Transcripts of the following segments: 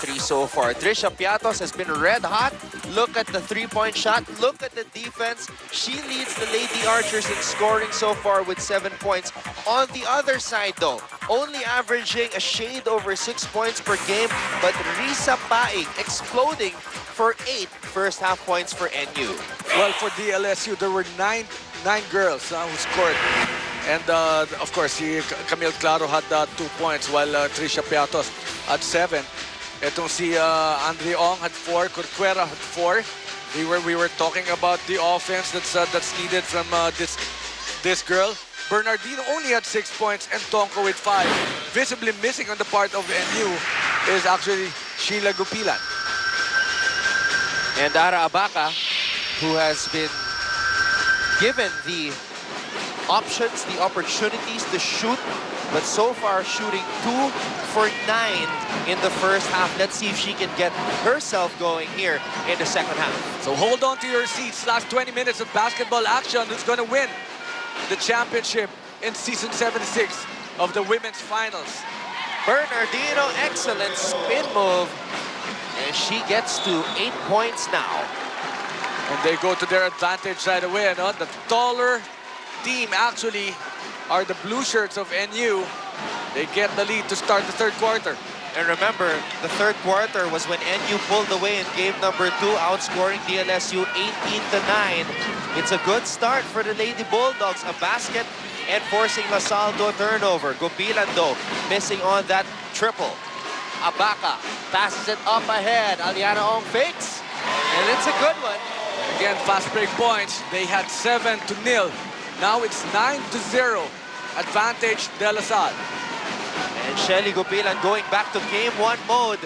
Three so far. Trisha Piatos has been red hot. Look at the three-point shot. Look at the defense. She leads the Lady Archers in scoring so far with 7 points. On the other side though, only averaging a shade over 6 points per game, but Risa Paig exploding for 8 first half points for NU. Well, for DLSU, there were nine girls who scored. And of course, Camille Claro had 2 points, while Trisha Piatos had 7. Etong si Andre Ong had 4, Corcuera had 4. We were talking about the offense that's needed from this girl. Bernardino only had 6 points and Tonko with 5. Visibly missing on the part of NU is actually Sheila Gupilan. And Ara Abaca, who has been given the options, the opportunities to shoot, but so far shooting 2 for 9 in the first half. Let's see if she can get herself going here in the second half. So hold on to your seats. Last 20 minutes of basketball action. Who's going to win the championship in season 76 of the women's finals? Bernardino, excellent spin move. And she gets to 8 points now. And they go to their advantage right away. No? The taller team actually are the blue shirts of NU. They get the lead to start the third quarter. And remember, the third quarter was when NU pulled away in game number 2, outscoring DLSU 18-9. It's a good start for the Lady Bulldogs. A basket and forcing LaSalle to a turnover. Gupilan, though, missing on that triple. Abaca passes it up ahead. Aliana Ong fakes, and it's a good one. Again, fast break points. They had 7-0. Now it's 9-0. Advantage De La Salle. And Shelly Gupilan going back to game 1 mode,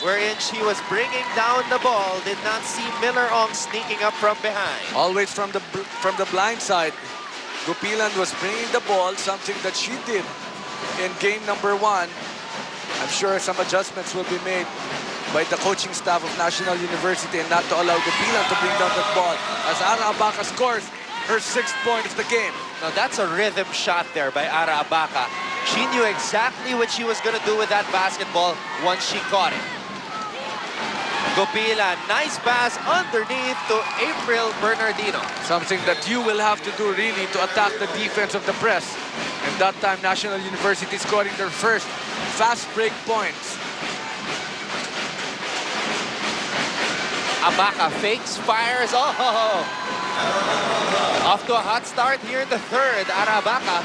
wherein she was bringing down the ball. Did not see Miller Ong sneaking up from behind. Always from the blind side. Gupilan was bringing the ball, something that she did in game number 1. I'm sure some adjustments will be made by the coaching staff of National University and not to allow Gupilan to bring down that ball. As Ara Abaca scores her 6th point of the game. Now that's a rhythm shot there by Ara Abaca. She knew exactly what she was going to do with that basketball once she caught it. Gupilan, nice pass underneath to April Bernardino. Something that you will have to do really to attack the defense of the press. And that time, National University scoring their first fast break points. Abaca fakes, fires. Oh! Off to a hot start here in the third. Ara Abaca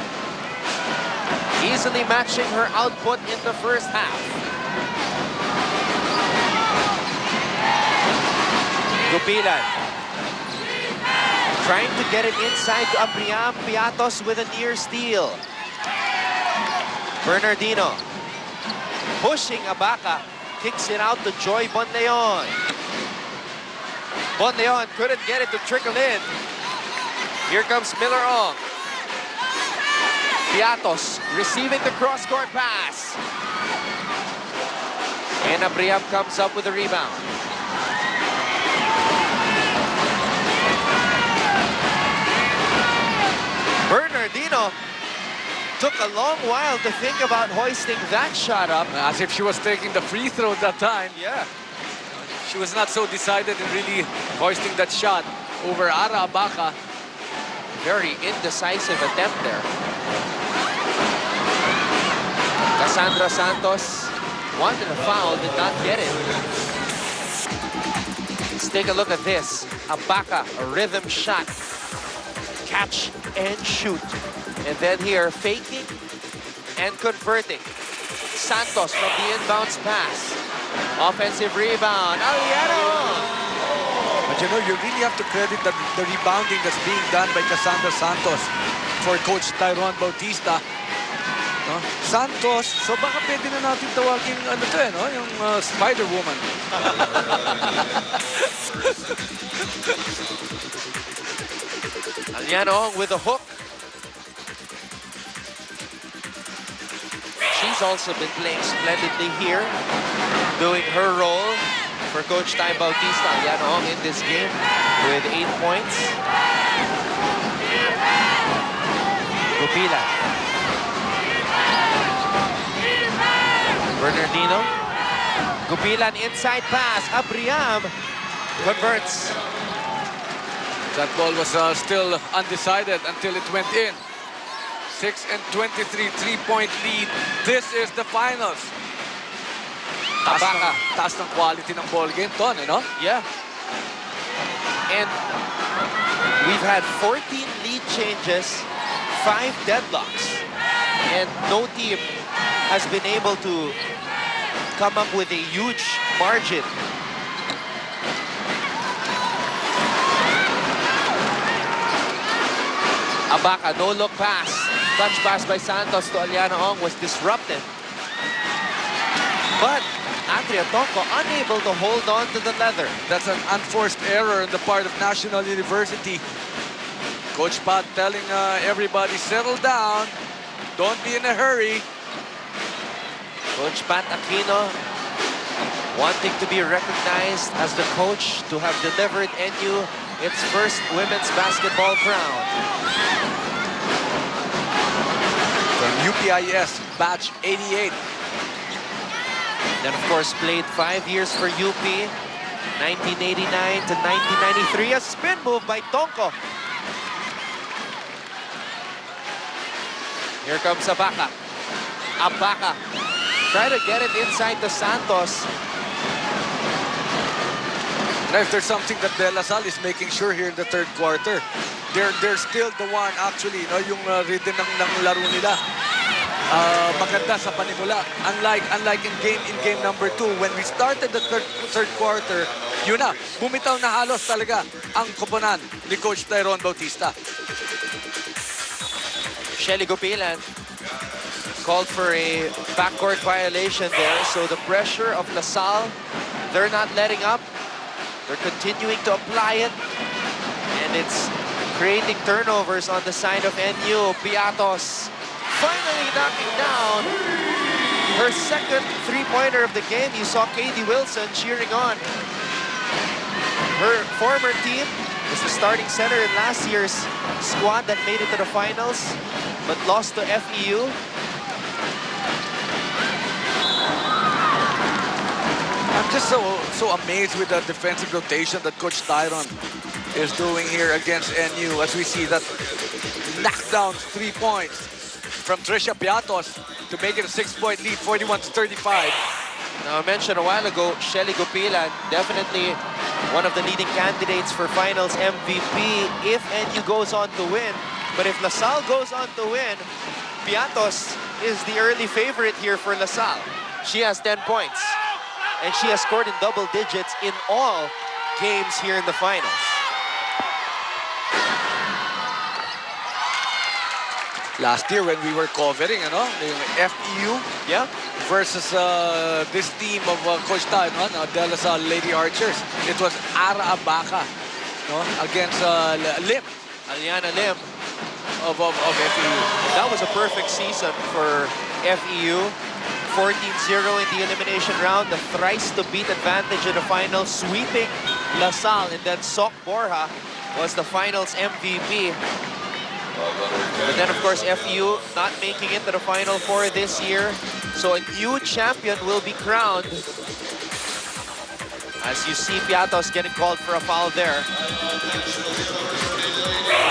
easily matching her output in the first half. Gupilan trying to get it inside to Apriam Piatos with a near steal. Bernardino pushing Abaca, kicks it out to Joy Bonleon. Bonleon couldn't get it to trickle in. Here comes Miller Ong. Piatos receiving the cross-court pass. And Apriam comes up with a rebound. Bernardino took a long while to think about hoisting that shot up. As if she was taking the free throw that time. Yeah. She was not so decided in really hoisting that shot over Ara Abaca. Very indecisive attempt there. Cassandra Santos wanted a foul, did not get it. Let's take a look at this. Abaca, a rhythm shot. Catch and shoot. And then here, faking and converting. Santos from the inbounds pass. Offensive rebound. Aliano! But you know, you really have to credit the rebounding that's being done by Cassandra Santos for Coach Tyrone Bautista. No? Santos, so baka pwede na natin tawagin ano to no? Yung Spider-Woman. Aliano with a hook. She's also been playing splendidly here, doing her role for Coach Ty Bautista. Aliano in this game with 8 points. Gupilan. Bernardino Gupilan inside pass. Abriam converts. That ball was still undecided until it went in. 6 and 23, 3-point lead. This is the finals. Abaka. Taas ng quality ng ball game, Ton, you know? Yeah. And we've had 14 lead changes, 5 deadlocks. And no team has been able to come up with a huge margin. Abaka, no-look pass. Touch pass by Santos to Aliana Ong was disrupted. But Andrea Tonko unable to hold on to the leather. That's an unforced error on the part of National University. Coach Pat telling everybody, settle down. Don't be in a hurry. Coach Pat Aquino wanting to be recognized as the coach to have delivered NU its first women's basketball crown. From UPIS, batch 88. Then, of course, played 5 years for UP, 1989 to 1993. A spin move by Tonko. Here comes Abaka. Abaka. Try to get it inside to Santos. Now, if there's something that De La Salle is making sure here in the third quarter, they're still the one actually, no, yung rhythm ng laro nila. Maganda sa panimula. Unlike in game number 2, when we started the third quarter, yun na, bumitaw na halos talaga ang koponan ni Coach Tyrone Bautista. Shelly Gupilan called for a backcourt violation there. So the pressure of LaSalle, they're not letting up. They're continuing to apply it. And it's creating turnovers on the side of NU. Piatos finally knocking down her second three-pointer of the game. You saw Katie Wilson cheering on. Her former team was the starting center in last year's squad that made it to the finals, but lost to FEU. I'm just so amazed with the defensive rotation that Coach Tyrone is doing here against NU, as we see that knockdown 3 points from Trisha Piatos to make it a 6-point lead, 41-35. Now, I mentioned a while ago, Shelly Gupilan, definitely one of the leading candidates for finals MVP if NU goes on to win. But if LaSalle goes on to win, Piatos is the early favorite here for LaSalle. She has 10 points. And she has scored in double digits in all games here in the finals. Last year when we were covering, you know, the FEU versus this team of Coach Tyrone, De La Salle Lady Archers, it was Ara Abaka, no, against Lim. Aliana Lim of FEU. That was a perfect season for FEU. 14-0 in the elimination round, the thrice-to-beat advantage in the finals, sweeping LaSalle, and then Sok Borja was the finals MVP. But then, of course, FEU not making it to the Final Four this year, so a new champion will be crowned. As you see, Piatos getting called for a foul there.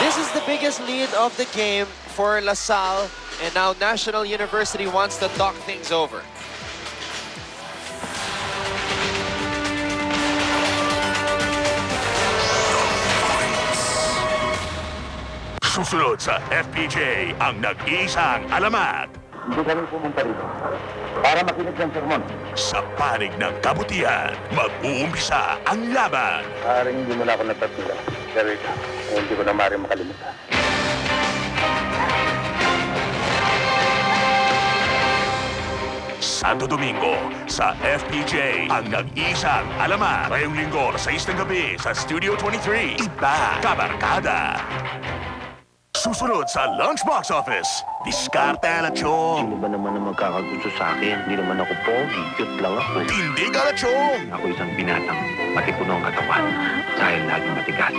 This is the biggest lead of the game for LaSalle. And now National University wants to talk things over. Susunod sa FPJ ang nag-iisang alamat. Hindi kami pumunta rito para makinig ng sermon. Sa panig ng kabutihan, mag-uumpisa ang laban. Maaaring hindi mo na ako nagpapila. Pero ito, hindi ko na maaaring makalimutan. Santo Domingo sa FPJ ang nag-iisang alamat. Ngayong linggo, 6 ng gabi sa Studio 23. Iba, kabarkada. Susunod sa Lunchbox Office, Diskarte na, Chong. Sino ba naman ang magkakagusto sa akin? Hindi naman ako pogi. Cute lang ako. Hindi ka na, Chong. Ako isang binatang matipuno ang katawan dahil laging matigas.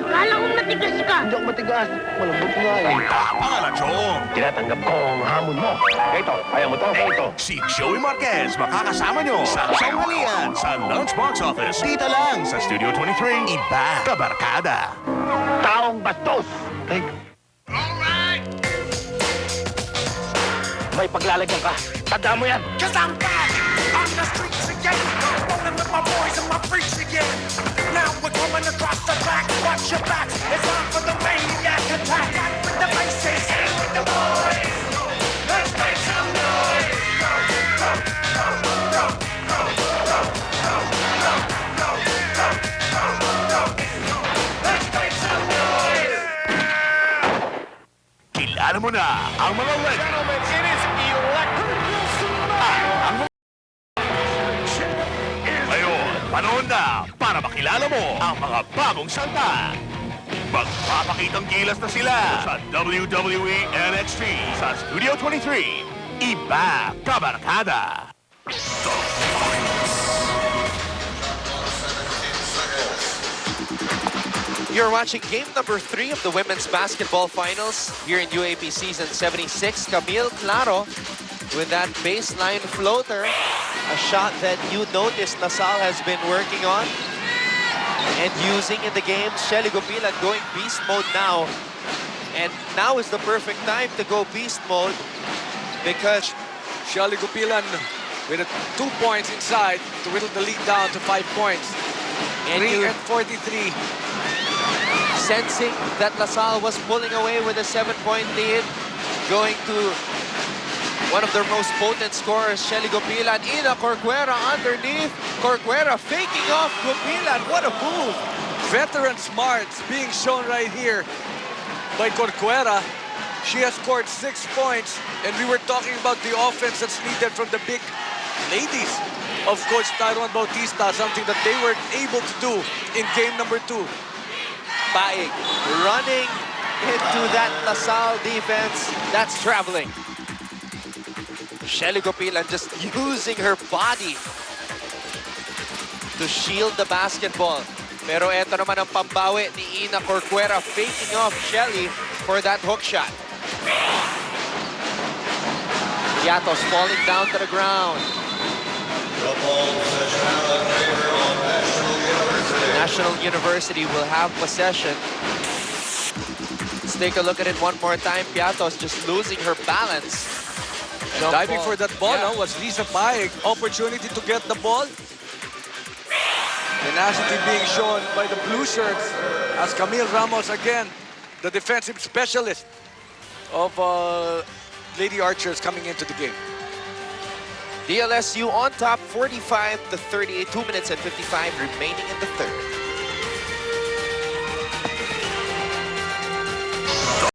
Kala ko matigas ka. Hindi ako matigas. Malambot nga eh. Tama na, Chong. Tinatanggap ko ang hamon mo. Ito, kaya mo to? Ito. Si Joey Marquez makakasama nyo sa sanghalian sa Lunchbox Office. Dito lang sa Studio 23. Iba kabarkada. Taong bastos! Ay. May paglalagyan ka. Tandaan mo yan. Cause I'm back on the streets again, rolling with my boys and my freaks again. Now we're coming across the track, watch your backs. It's time for the maniac attack. Back with the faces, in with the boys. Let's make some noise. Go, go, go, go, go, go, go, go, go, go, go, go. Let's make some noise. Kilala mo na ang mga legends. Gentlemen, it is electric. Ngayon, panahon na para makilala mo ang mga bagong salta. Magpapakitang gilas na sila sa WWE NXT sa Studio 23. Iba kabarkada. You're watching game number 3 of the women's basketball finals here in UAAP season 76. Camille Claro with that baseline floater, a shot that you noticed Nasal has been working on and using in the game. Shelly Gopilan going beast mode now. And now is the perfect time to go beast mode because Shelly Gopilan with 2 points inside to whittle the lead down to 5 points. And 3 you- and 43. sensing that LaSalle was pulling away with a 7-point lead, going to one of their most potent scorers, Shelly Gopilan. Ina Corcuera underneath. Corcuera faking off Gopilan. What a move. Veteran smarts being shown right here by Corcuera. She has scored 6 points, and we were talking about the offense that's needed from the big ladies of Coach Tyrone Bautista, something that they were able to do in game number 2. Baig running into that LaSalle defense. That's traveling. Shelly Gopilan just using her body to shield the basketball. Pero eto naman ang pambawi ni Ina Corcuera, faking off Shelly for that hook shot. Yatos falling down to the ground. National University will have possession. Let's take a look at it one more time. Piatos just losing her balance. Jump Diving ball. for that ball Yeah. now was Lisa Baig. Opportunity to get the ball. Tenacity being shown by the blue shirts as Camille Ramos again, the defensive specialist of Lady Archers coming into the game. DLSU on top 45-38. 2 minutes and 55 remaining in the third.